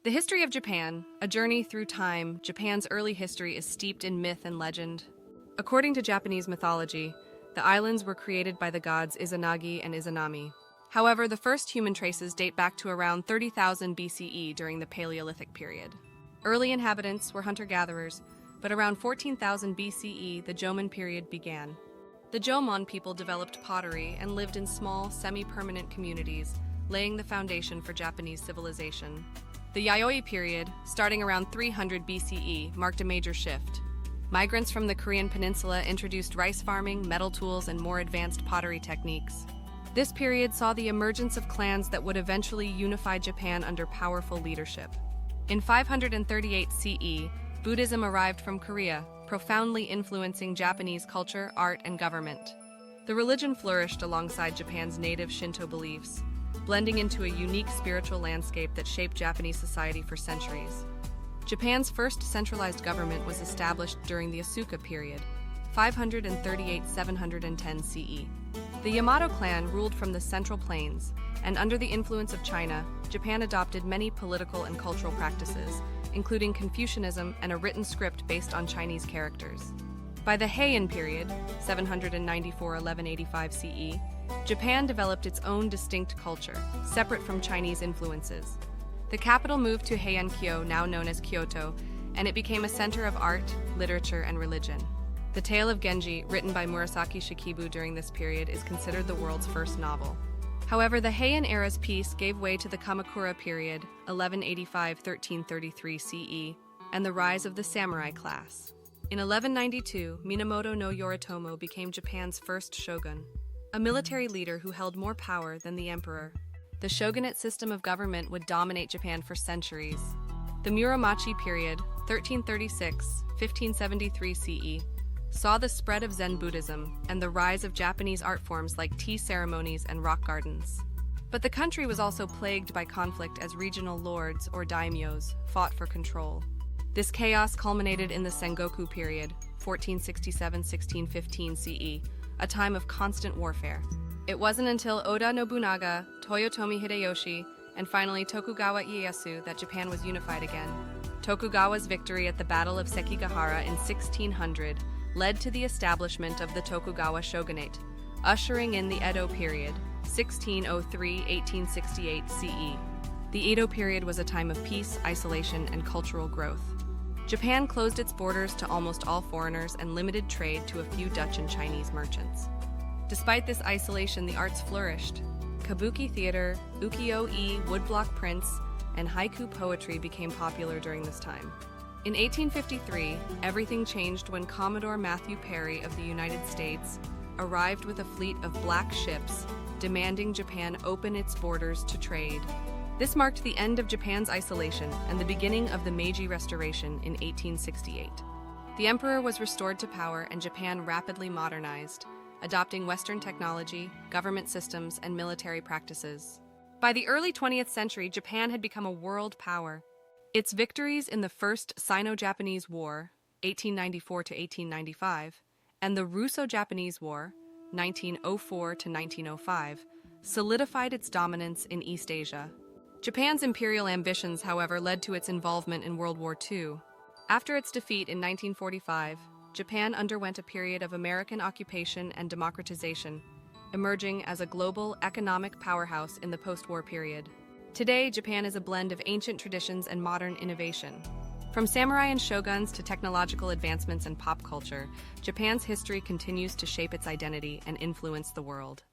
The history of Japan, a journey through time. Japan's early history is steeped in myth and legend. According to Japanese mythology, the islands were created by the gods Izanagi and Izanami. However, the first human traces date back to around 30,000 BCE during the Paleolithic period. Early inhabitants were hunter-gatherers, but around 14,000 BCE, the Jomon period began. The Jomon people developed pottery and lived in small, semi-permanent communities, laying the foundation for Japanese civilization. The Yayoi period, starting around 300 BCE, marked a major shift. Migrants from the Korean peninsula introduced rice farming, metal tools, and more advanced pottery techniques. This period saw the emergence of clans that would eventually unify Japan under powerful leadership. In 538 CE, Buddhism arrived from Korea, profoundly influencing Japanese culture, art, and government. The religion flourished alongside Japan's native Shinto beliefs, blending into a unique spiritual landscape that shaped Japanese society for centuries. Japan's first centralized government was established during the Asuka period, 538–710 CE. The Yamato clan ruled from the Central Plains, and under the influence of China, Japan adopted many political and cultural practices, including Confucianism and a written script based on Chinese characters. By the Heian period, 794–1185 CE, Japan developed its own distinct culture, separate from Chinese influences. The capital moved to Heian-kyo, now known as Kyoto, and it became a center of art, literature, and religion. The Tale of Genji, written by Murasaki Shikibu during this period, is considered the world's first novel. However, the Heian era's peace gave way to the Kamakura period, 1185–1333 CE, and the rise of the samurai class. In 1192, Minamoto no Yoritomo became Japan's first shogun, a military leader who held more power than the emperor. The shogunate system of government would dominate Japan for centuries. The Muromachi period, 1336–1573 CE, saw the spread of Zen Buddhism and the rise of Japanese art forms like tea ceremonies and rock gardens. But the country was also plagued by conflict as regional lords, or daimyos, fought for control. This chaos culminated in the Sengoku period, 1467–1615 CE, a time of constant warfare. It wasn't until Oda Nobunaga, Toyotomi Hideyoshi, and finally Tokugawa Ieyasu that Japan was unified again. Tokugawa's victory at the Battle of Sekigahara in 1600 led to the establishment of the Tokugawa shogunate, ushering in the Edo period, 1603–1868 CE. The Edo period was a time of peace, isolation, and cultural growth. Japan closed its borders to almost all foreigners and limited trade to a few Dutch and Chinese merchants. Despite this isolation, the arts flourished. Kabuki theater, ukiyo-e, woodblock prints, and haiku poetry became popular during this time. In 1853, everything changed when Commodore Matthew Perry of the United States arrived with a fleet of black ships, demanding Japan open its borders to trade. This marked the end of Japan's isolation and the beginning of the Meiji Restoration in 1868. The emperor was restored to power and Japan rapidly modernized, adopting Western technology, government systems, and military practices. By the early 20th century, Japan had become a world power. Its victories in the First Sino-Japanese War, 1894–1895, and the Russo-Japanese War, 1904–1905, solidified its dominance in East Asia. Japan's imperial ambitions, however, led to its involvement in World War II. After its defeat in 1945, Japan underwent a period of American occupation and democratization, emerging as a global economic powerhouse in the post-war period. Today, Japan is a blend of ancient traditions and modern innovation. From samurai and shoguns to technological advancements and pop culture, Japan's history continues to shape its identity and influence the world.